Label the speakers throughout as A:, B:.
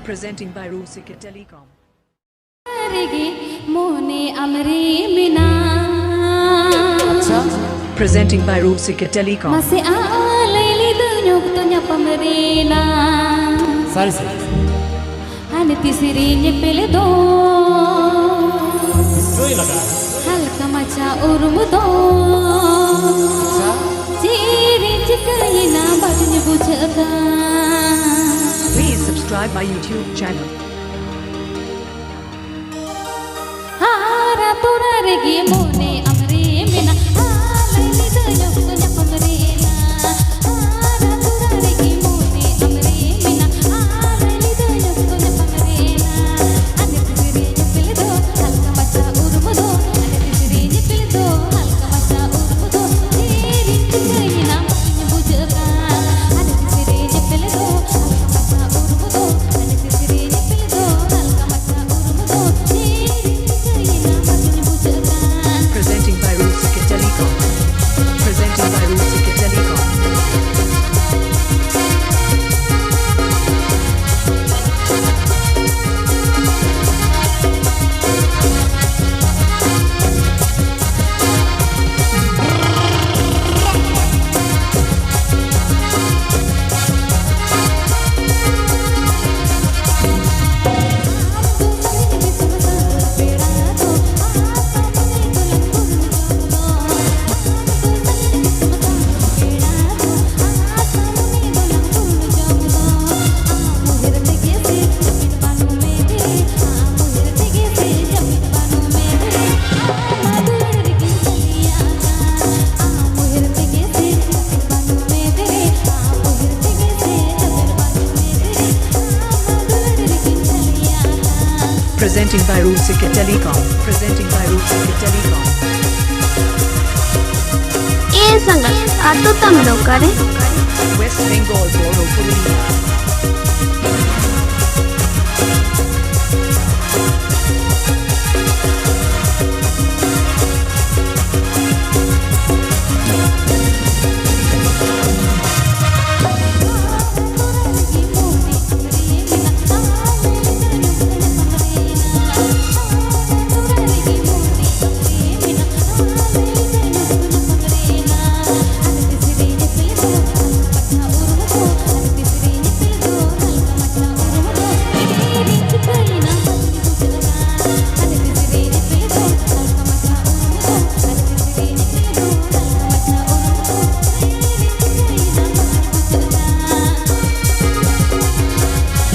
A: Presenting by Rusika Telecom. Presenting by Rusika Telecom. Please subscribe my YouTube channel. Presenting by Rusika Telecom. Presenting by Rusika Telecom. Presenting by Rusika Telecom. Presenting by Rusika Telecom.
B: ये संगत auto तम लोग करे
A: West Bengal Borough Police.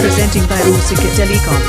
A: Presenting by Rusika Telecom.